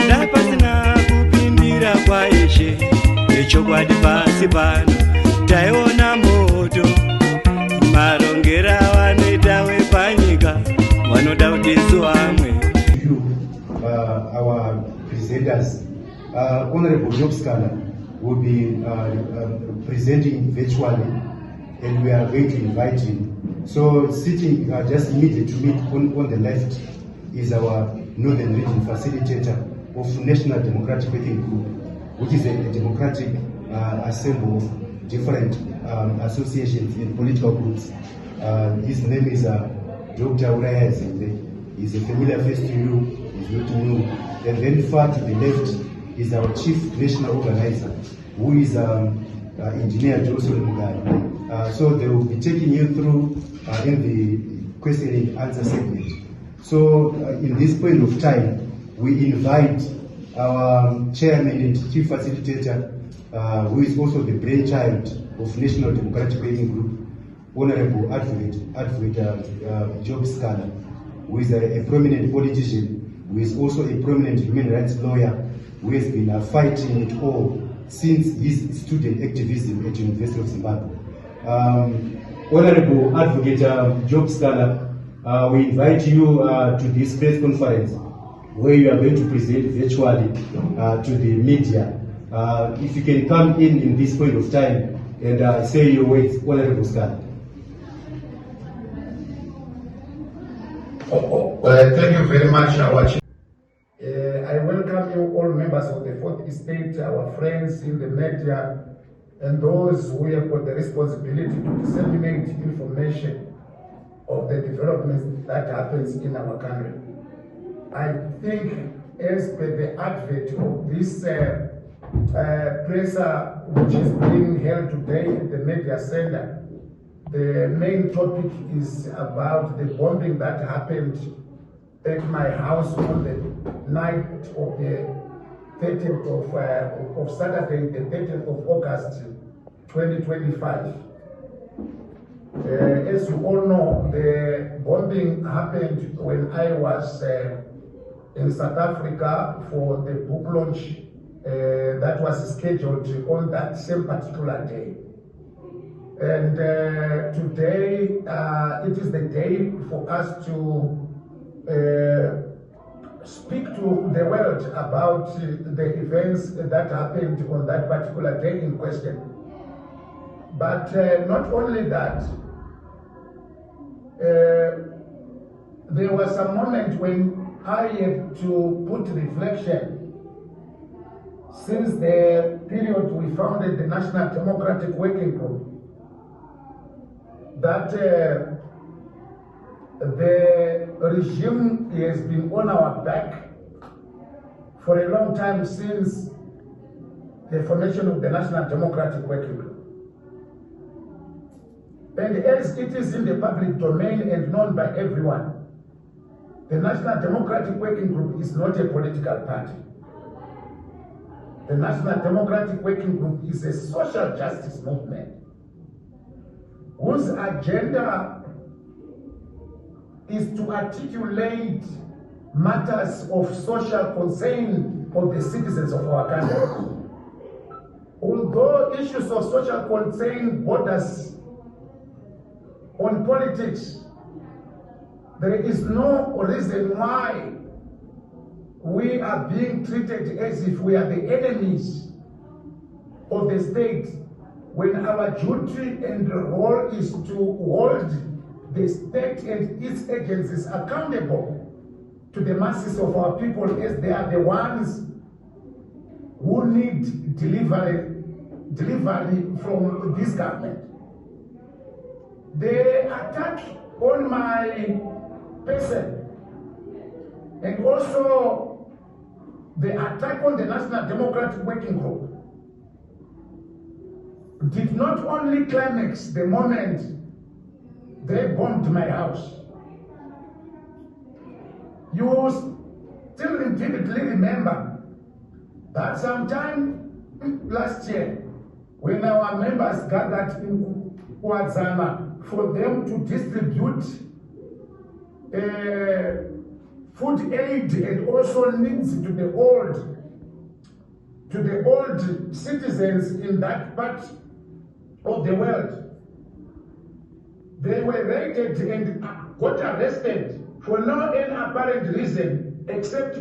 Ndapasina kupindira kwaeshe nechokwadi pasi pano taiona moto marongera vanoita wepanyika vanoda kutisu vamwe. Our presenters, Honorable Sikhala will be presenting virtually, and we are going to invite him. So sitting just immediate to me on the left is our Northern Region Facilitator of National Democratic Working Group, which is a democratic assembly of different associations and political groups. His name is Dr. Uraya Zembe. He's a familiar face to you, he's not new. And then far to the left is our Chief National Organizer, who is Engineer Joseph Mugari. So they will be taking you through in the question and answer segment. So in this point of time, we invite our Chairman and Chief Facilitator, who is also the brainchild of National Democratic Working Group, Honorable Advocate Job Sikhala, who is a prominent politician, who is also a prominent human rights lawyer, who has been fighting it all since his student activism at the University of Zimbabwe. Honorable Advocate Job Sikhala, we invite you to this press conference where you are going to present virtually to the media. If you can come in this point of time and say your words, Honorable Sikhala. Thank you very much, our Chief. I welcome you all members of the Fourth Estate, our friends in the media, and those who have got the responsibility to disseminate information of the developments that happens in our country. I think as per the advent of this presser which is being held today at the media center, the main topic is about the bombing that happened at my house on the night of the 30th of Saturday, the 30th of August, 2025. As you all know, the bombing happened when I was in South Africa for the book launch that was scheduled on that same particular day. And today, it is the day for us to speak to the world about the events that happened on that particular day in question. But not only that, there was a moment when I had to put reflection. Since the period we founded the National Democratic Working Group, that the regime has been on our back for a long time since the formation of the National Democratic Working Group. And as it is in the public domain and known by everyone, the National Democratic Working Group is not a political party. The National Democratic Working Group is a social justice movement whose agenda is to articulate matters of social concern of the citizens of our country. Although issues of social concern borders on politics, there is no reason why we are being treated as if we are the enemies of the state, when our duty and role is to hold the state and its agencies accountable to the masses of our people, as they are the ones who need delivery from this government. The attack on my person and also the attack on the National Democratic Working Group did not only climax the moment they bombed my house. You still vividly remember that sometime last year, when our members gathered in Kwazama for them to distribute food aid and also needs to the old citizens in that part of the world. They were raided and got arrested for no apparent reason except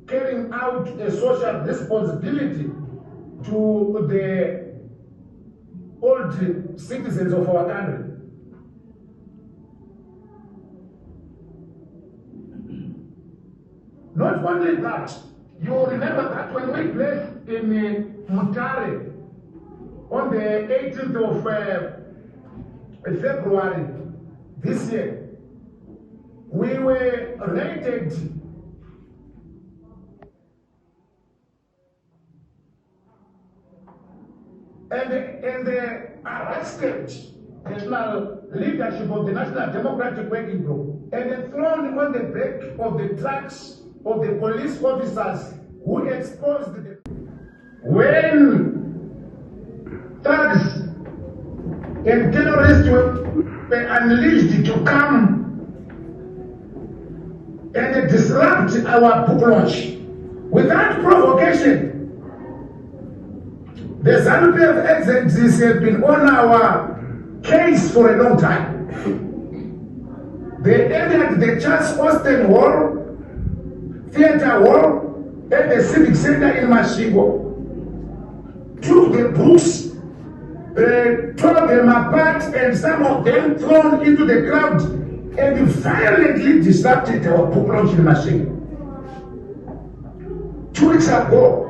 carrying out a social responsibility to the old citizens of our country. Not only that, you remember that when we played in Mutare on the 18th of February this year, we were raided and arrested national leadership of the National Democratic Working Group and thrown on the back of the trucks of the police officers who exposed the... When thugs and terrorists were unleashed to come and disrupt our book launch without provocation, the ZANU-PF agencies have been on our case for a long time. They entered the Charles Austin Hall, Theatre Hall, at the Civic Center in Mashigo, took the books, tore them apart, and some of them thrown into the crowd and violently disrupted our book launch in Mashigo. 2 weeks ago,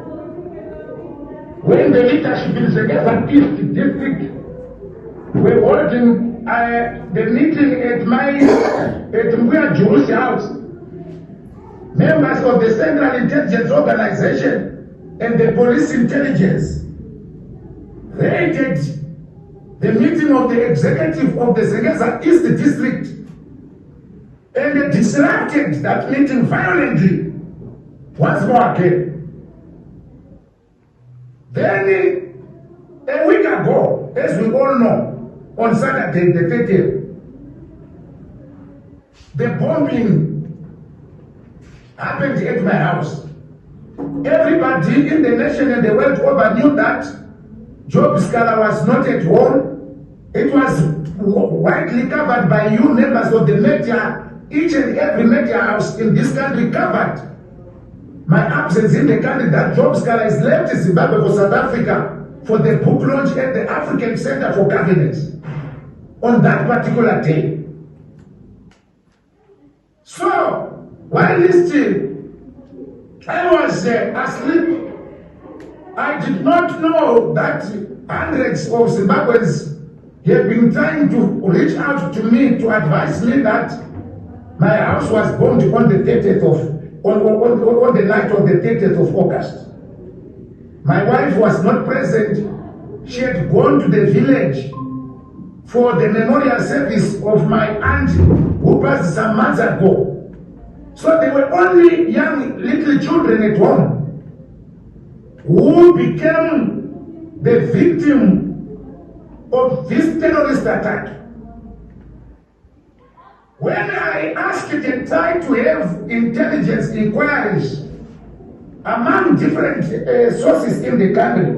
when the leadership in Sikhala East District were holding the meeting at Mbuya Juru's house, members of the Central Intelligence Organization and the Police Intelligence raided the meeting of the executive of the Sikhala East District and disrupted that meeting violently once more again. Then, a week ago, as we all know, on Saturday the 30th, the bombing happened at my house. Everybody in the nation and the world over knew that Job Sikhala was not at home. It was widely covered by you members of the media. Each and every media house in this country covered my absence in the country, that Job Sikhala has left Zimbabwe for South Africa for the book launch at the African Center for Governance on that particular day. So, while listening, I was asleep. I did not know that hundreds of Zimbabweans have been trying to reach out to me to advise me that my house was bombed on the 30th of on the night of the 30th of August. My wife was not present. She had gone to the village for the memorial service of my aunt who passed some months ago. So there were only young little children at home who became the victim of this terrorist attack. When I asked and tried to have intelligence inquiries among different sources in the country,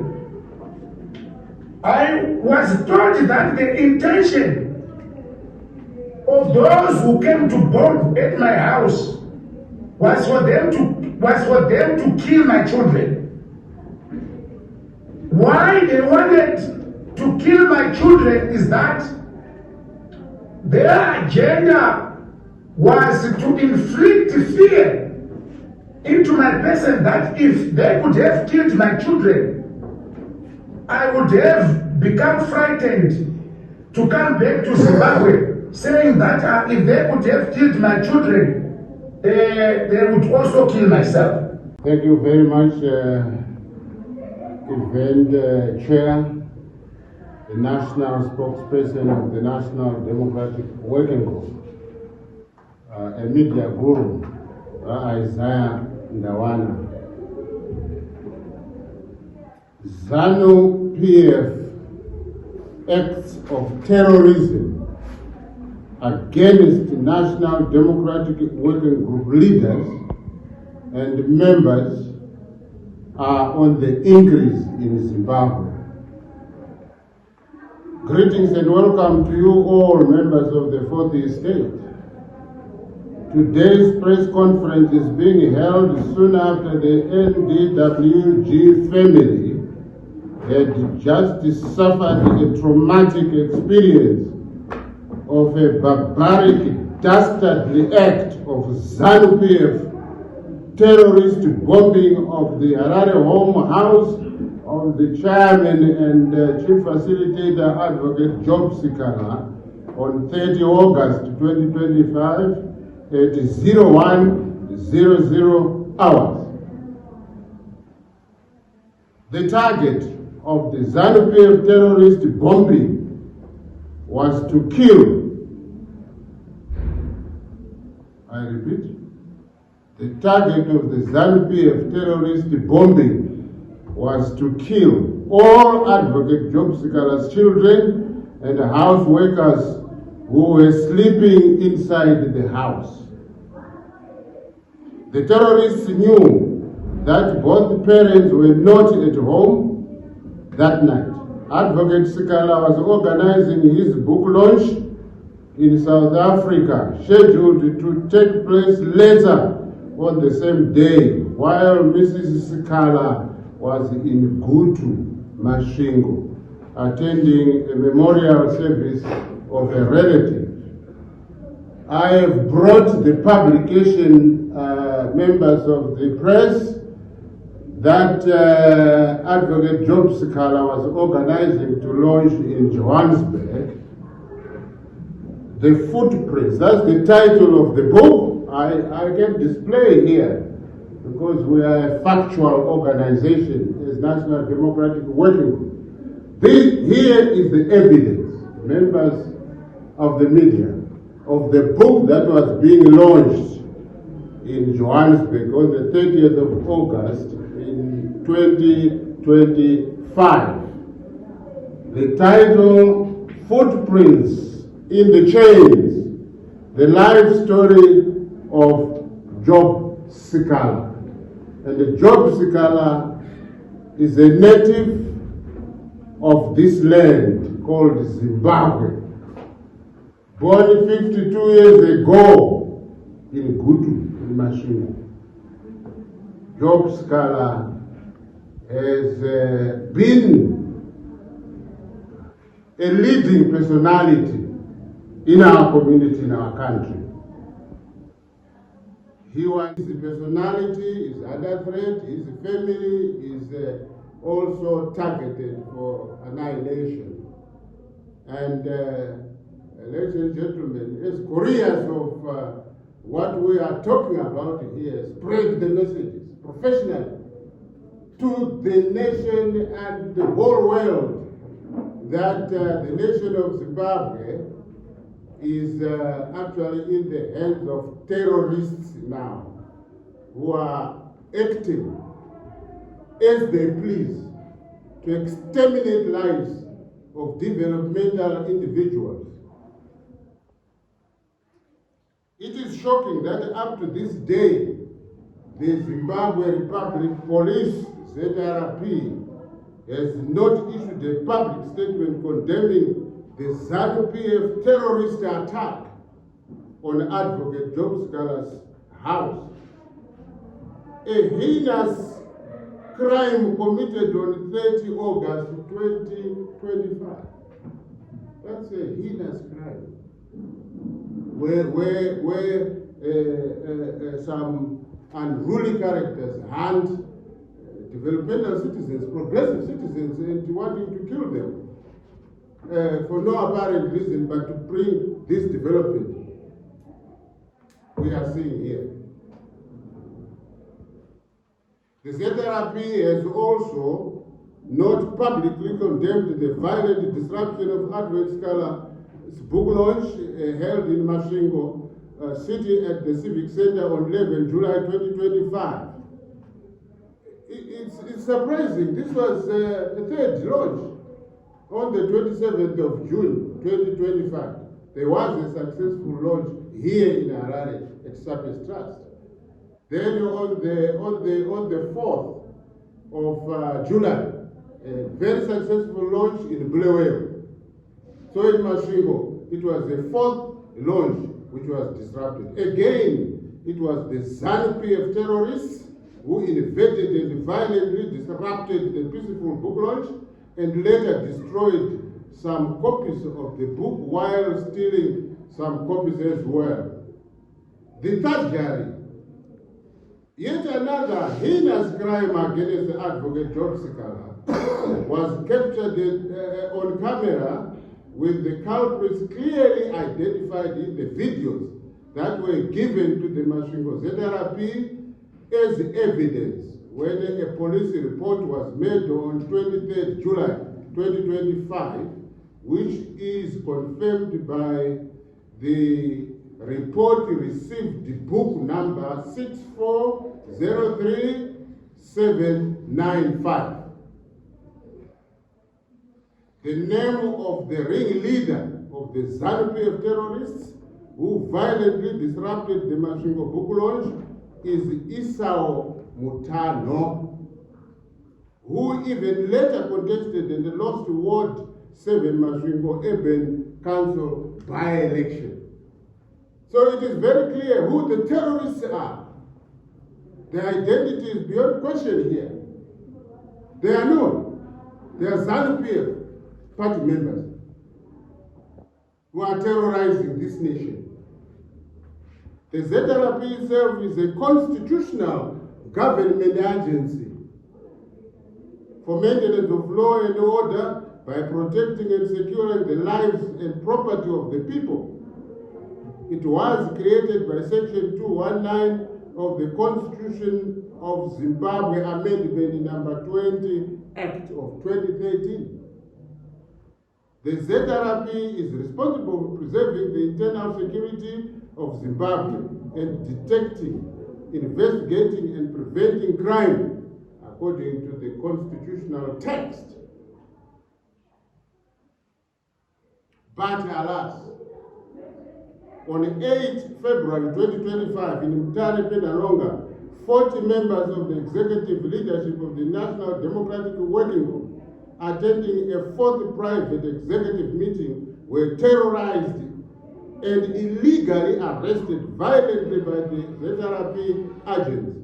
I was told that the intention of those who came to bomb at my house was for them to kill my children. Why they wanted to kill my children is that their agenda was to inflict fear into my person, that if they could have killed my children, I would have become frightened to come back to Zimbabwe, saying that if they could have killed my children, they would also kill myself. Thank you very much, event chair, the national spokesperson of the National Democratic Working Group, a media guru, Isaiah Ndawana. ZANU-PF acts of terrorism against National Democratic Working Group leaders and members are on the increase in Zimbabwe. Greetings and welcome to you all members of the Fourth Estate. Today's press conference is being held soon after the NDWG family had just suffered a traumatic experience of a barbaric, dastardly act of ZANU-PF terrorist bombing of the Harare home house of the chairman and chief facilitator advocate Job Sikhala on 30 August 2025 at 0100 hours. The target of the ZANU-PF terrorist bombing was to kill, I repeat, the target of the ZANU-PF terrorist bombing was to kill all advocate Job Sikhala's children and house workers who were sleeping inside the house. The terrorists knew that both parents were not at home that night. Advocate Sikhala was organizing his book launch in South Africa, scheduled to take place later on the same day, while Mrs. Sikhala was in Gutu, Mashingo, attending a memorial service of a relative. I have brought the publication members of the press that Advocate Job Sikhala was organizing to launch in Johannesburg. The footprints, that's the title of the book. I can display here because we are a factual organization as National Democratic Working Group. Here is the evidence, members of the media, of the book that was being launched in Johannesburg on the 30th of August in 2025. The title, Footprints in the Chains, the life story of Job Sikhala. And the Job Sikhala is a native of this land called Zimbabwe, born 52 years ago in Gutu, in Mashingo. Job Sikhala has been a leading personality in our community, in our country. He was his personality, is under threat, his family is also targeted for annihilation. And ladies and gentlemen, as couriers of what we are talking about here, spread the messages professionally to the nation and the whole world that the nation of Zimbabwe is actually in the hands of terrorists now, who are acting as they please to exterminate lives of developmental individuals. It is shocking that up to this day, the Zimbabwe Republic Police, ZRP, has not issued a public statement condemning the ZANU-PF terrorist attack on Advocate Job Sikhala's house. A heinous crime committed on 30 August 2025. That's a heinous crime. Where some unruly characters hunt developmental citizens, progressive citizens, and wanting to kill them for no apparent reason but to bring this development we are seeing here. The ZRP has also not publicly condemned the violent disruption of Advocate Sikhala's book launch held in Mashingo City at the Civic Center on 11 July 2025. It's surprising. This was a third launch on the 27th of June 2025. There was a successful launch here in Harare at Sapes Trust. Then on the 4th of July, a very successful launch in Bulawayo. So in Masvingo, it was the 4th launch which was disrupted. Again, it was the ZANU-PF terrorists who invaded and violently disrupted the peaceful book launch and later destroyed some copies of the book while stealing some copies as well. The third January, yet another heinous crime against the advocate Job Sikhala was captured on camera with the culprits clearly identified in the videos that were given to the Masvingo ZRP as evidence when a police report was made on 23rd July 2025, which is confirmed by the report received book number 6403795. The name of the ringleader of the ZANU-PF terrorists who violently disrupted the Masvingo book launch is Isao Mutano, who even later contested in the lost Ward 7 Masvingo Urban Council by-election. So it is very clear who the terrorists are. Their identity is beyond question here. They are known. They are ZANU-PF party members who are terrorizing this nation. The ZRP itself is a constitutional government agency for maintenance of law and order by protecting and securing the lives and property of the people. It was created by Section 219 of the Constitution of Zimbabwe, Amendment number 20, Act of 2013. The ZRP is responsible for preserving the internal security of Zimbabwe and detecting, investigating, and preventing crime according to the constitutional text. But alas, on 8 February 2025 in Mutare Penalonga, 40 members of the executive leadership of the National Democratic Working Group attending a fourth private executive meeting were terrorized and illegally arrested violently by the ZRP agents,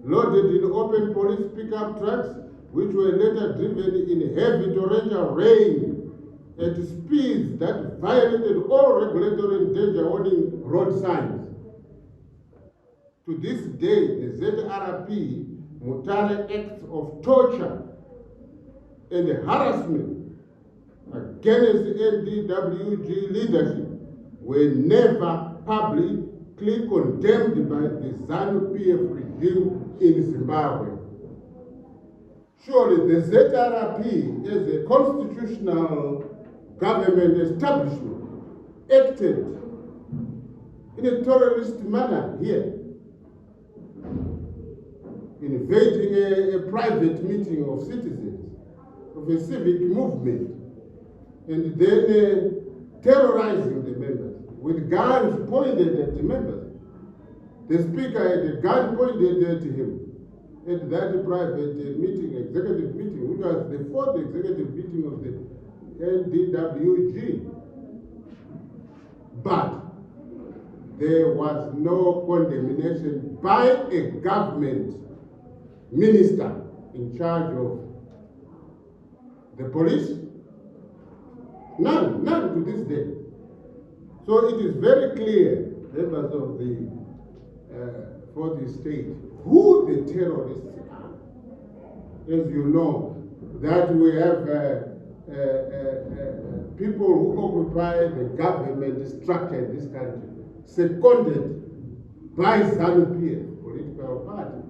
loaded in open police pickup trucks, which were later driven in heavy torrential rain at speeds that violated all regulatory and danger warning road signs. To this day, the ZRP Mutare acts of torture and harassment against NDWG leadership were never publicly condemned by the ZANU-PF regime in Zimbabwe. Surely the ZRP as a constitutional government establishment acted in a terrorist manner here, invading a private meeting of citizens of a civic movement and then terrorizing the members with guns pointed at the members. The speaker had a gun pointed at him at that private meeting, executive meeting, which was the fourth executive meeting of the NDWG. But there was no condemnation by a government minister in charge of the police. None to this day. So it is very clear, members of the for the state, who the terrorists are. As you know, that we have people who occupy the government structure in this country, seconded by ZANU-PF political party,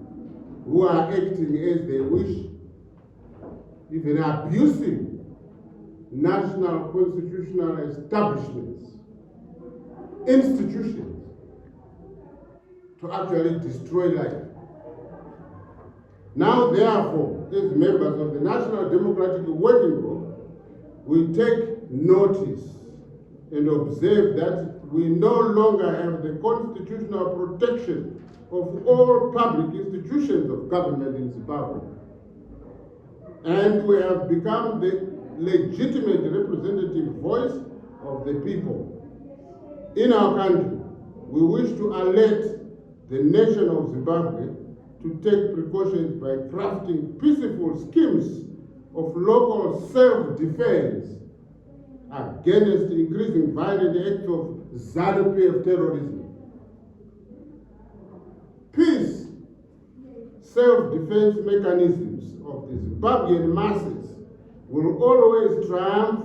who are acting as they wish, even abusing national constitutional establishments, institutions, to actually destroy life. Now, therefore, as members of the National Democratic Working Group, we take notice and observe that we no longer have the constitutional protection of all public institutions of government in Zimbabwe. And we have become the legitimate representative voice of the people. In our country, we wish to alert the nation of Zimbabwe to take precautions by crafting peaceful schemes of local self-defense against increasing violent acts of ZANU-PF terrorism. Peace, self-defense mechanisms of the Zimbabwean masses will always triumph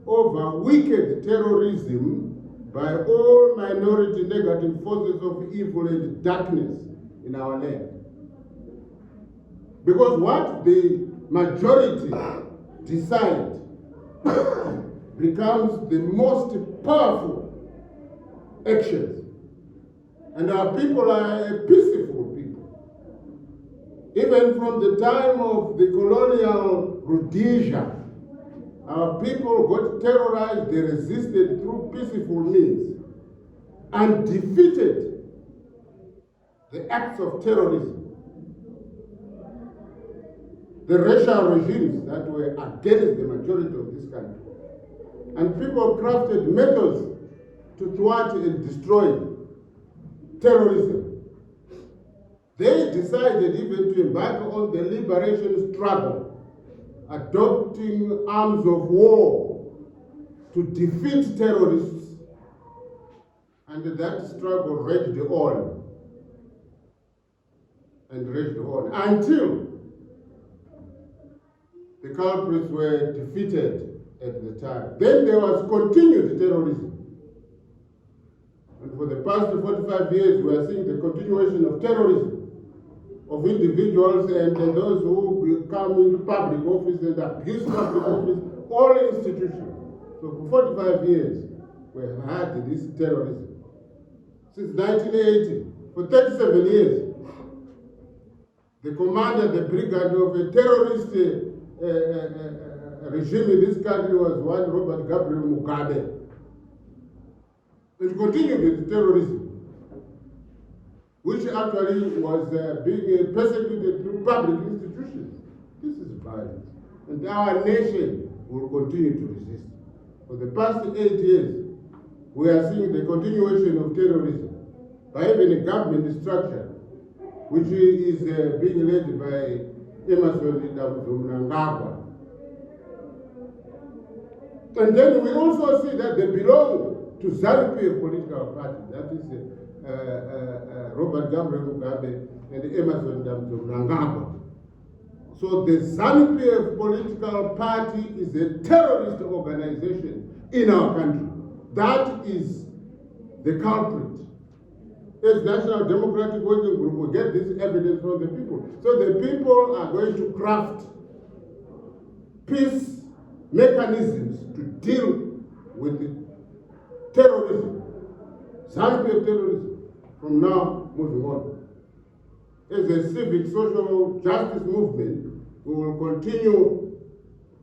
over wicked terrorism by all minority negative forces of evil and darkness in our land. Because what the majority decide becomes the most powerful actions. And our people are a peaceful people. Even from the time of the colonial Rhodesia, our people got terrorized, they resisted through peaceful means and defeated the acts of terrorism. The racial regimes that were against the majority of this country. And people crafted methods to thwart and destroy terrorism. They decided even to embark on the liberation struggle, adopting arms of war to defeat terrorists. And that struggle raged on and raged on until the culprits were defeated at the time. Then there was continued terrorism. And for the past 45 years, we are seeing the continuation of terrorism of individuals and those who come into public office and abuse public office, all institutions. So for 45 years, we have had this terrorism. Since 1980, for 37 years, the commander, the brigade of a terrorist regime in this country was one Robert Gabriel Mugabe. It continued with terrorism, which actually was being persecuted through public institutions. This is violence. And our nation will continue to resist. For the past 8 years, we are seeing the continuation of terrorism by even a government structure, which is being led by Emerson Mnangagwa. And then we also see that they belong to ZANU-PF political party, that is Robert Gabriel Mugabe and Emerson Mnangagwa. So the ZANU-PF political party is a terrorist organization in our country. That is the culprit. As National Democratic Working Group, we get this evidence from the people. So the people are going to craft peace mechanisms to deal with the terrorism, ZANU-PF terrorism, from now moving on. As a civic social justice movement, we will continue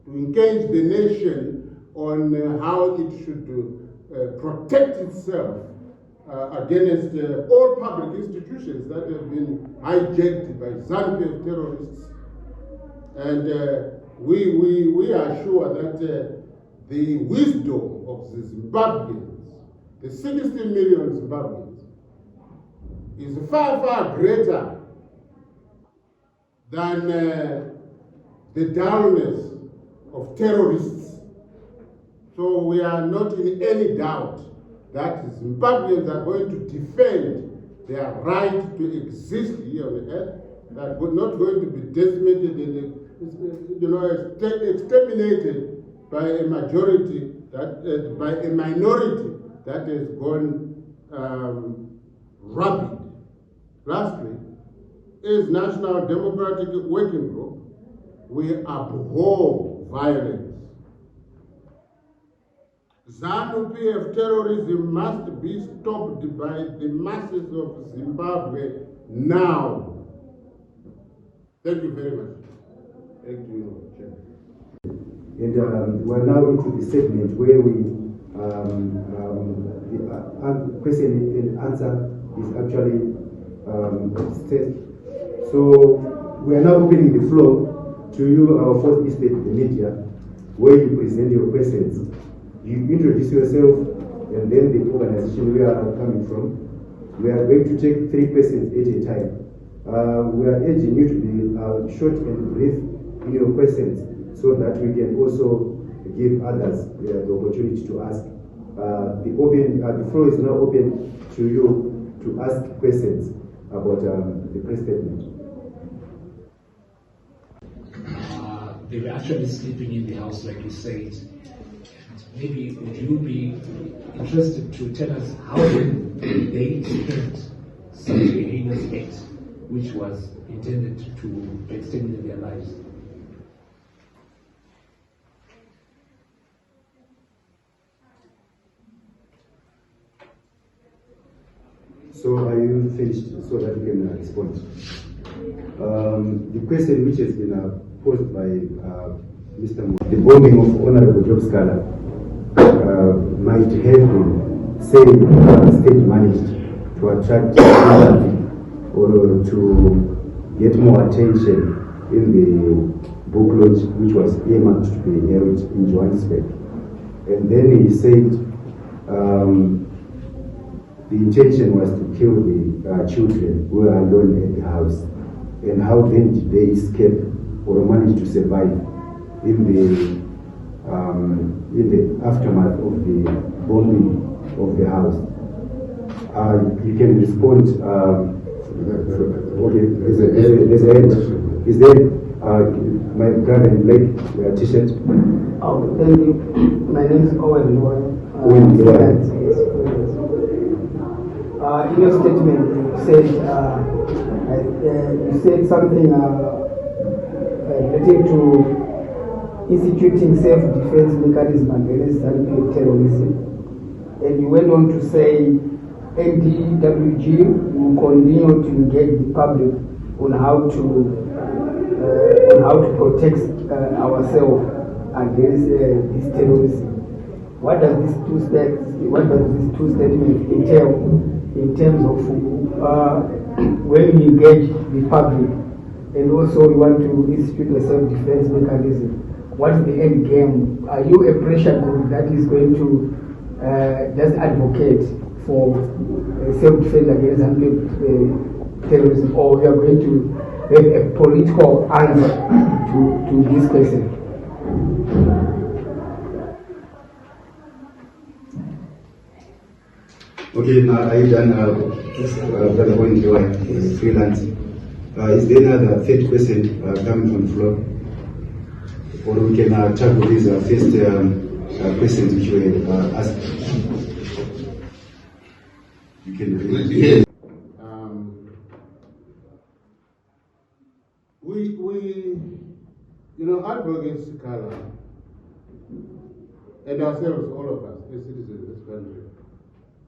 to engage the nation on how it should protect itself against all public institutions that have been hijacked by ZANU-PF terrorists. And we are sure that the wisdom of the Zimbabweans, the 60 million Zimbabweans, is far, far greater than the downers of terrorists. So we are not in any doubt that Zimbabweans are going to defend their right to exist here on earth, that we're not going to be decimated and exterminated by a majority, by a minority that has gone rabid. Lastly, as National Democratic Working Group, we abhor violence. ZANU-PF terrorism must be stopped by the masses of Zimbabwe now. Thank you very much. Thank you, Chair. And we're now into the segment where we the question and answer is actually stated. So we are now opening the floor to you, our fourth estate, the media, where you present your questions. You introduce yourself and then the organization where you are coming from. We are going to take 3 questions at a time. We are urging you to be short and brief in your questions so that we can also give others the opportunity to ask. The floor is now open to you to ask questions about the press statement. They were actually sleeping in the house, like you said. Maybe would you be interested to tell us how they extend such a heinous act, which was intended to extend their lives? So are you finished so that you can respond? The question which has been posed by Mr. Mo, the bombing of Honorable Job Sikhala might have been, say, state managed to attract sympathy or to get more attention in the book launch which was earmarked to be held in Johannesburg. And then he said the intention was to kill the children who were alone at the house. And how then did they escape or manage to survive in the aftermath of the bombing of the house? You can respond. Okay, there's a hand. Is there my brother in black t-shirt? Oh, thank you. My name is Owen Loy. In your statement, you said something relating to instituting self-defense mechanism against terrorism, and you went on to say NDWG will continue to engage the public on how to protect ourselves against this terrorism. What does these two statements entail in terms of when we engage the public, and also we want to institute a self-defense mechanism? What is the end game? Are you a pressure group that is going to just advocate for self-defense against terrorism, or we are going to have a political answer to this question? Okay, now are you done, Brother Owen Loy, freelance? Is there another third question coming from the floor? Or we can tackle these first questions which were asked. You can read. Advocate Sikhala and ourselves, all of us, as citizens of this country,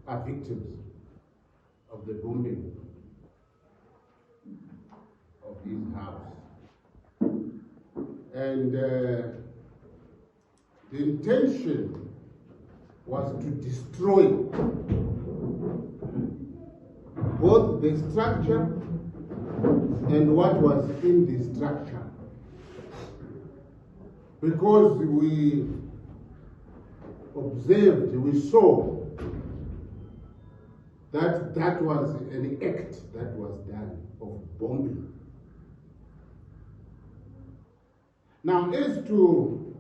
are victims of the bombing of his house. And the intention was to destroy both the structure and what was in the structure. Because we observed, we saw that was an act that was done of bombing. Now, as to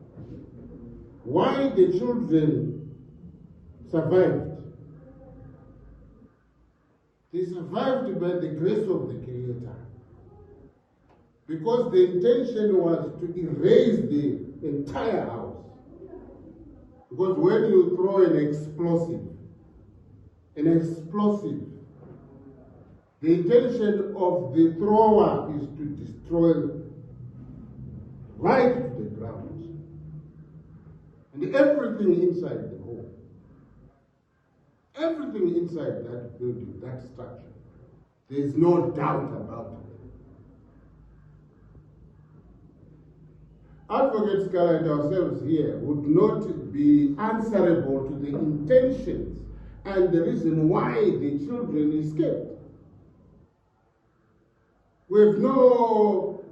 why the children survived, they survived by the grace of the Creator. Because the intention was to erase the entire house. Because when you throw an explosive, the intention of the thrower is to destroy right to the ground. And everything inside the home, everything inside that building, that structure, there is no doubt about it. Advocate Sikhala and ourselves here would not be answerable to the intentions and the reason why the children escaped. We have no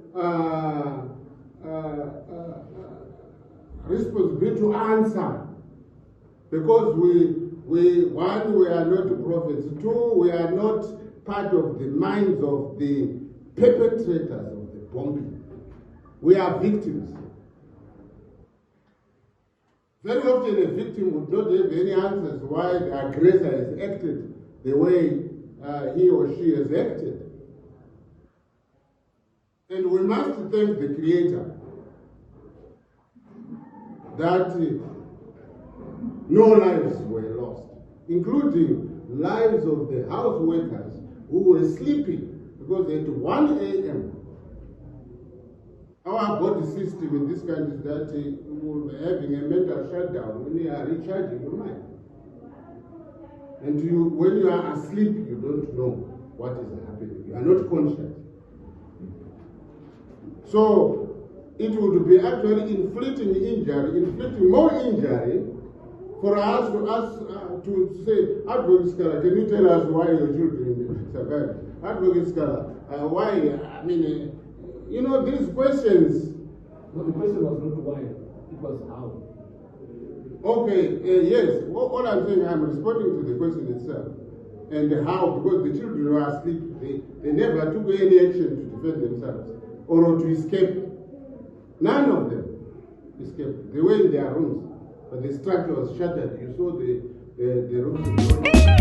responsibility to answer, because one, we are not prophets. Two, we are not part of the minds of the perpetrators of the bombing. We are victims. Very often a victim would not have any answers why the aggressor has acted the way he or she has acted. And we must thank the Creator that no lives were lost, including lives of the house workers who were sleeping, because at 1 a.m. our body system in this country is that we're having a mental shutdown when you are recharging your mind. And when you are asleep, you don't know what is happening. You are not conscious. So it would be actually inflicting more injury for us to say, Advocate Sikhala, can you tell us why your children survived? Advocate Sikhala, why? I mean, these questions. No, the question was not why, it was how. Okay, yes. All I'm saying, I'm responding to the question itself. And how, because the children were asleep, they never took any action to defend themselves or to escape. None of them escaped. They were in their rooms, but the structure was shattered. You saw the rooms.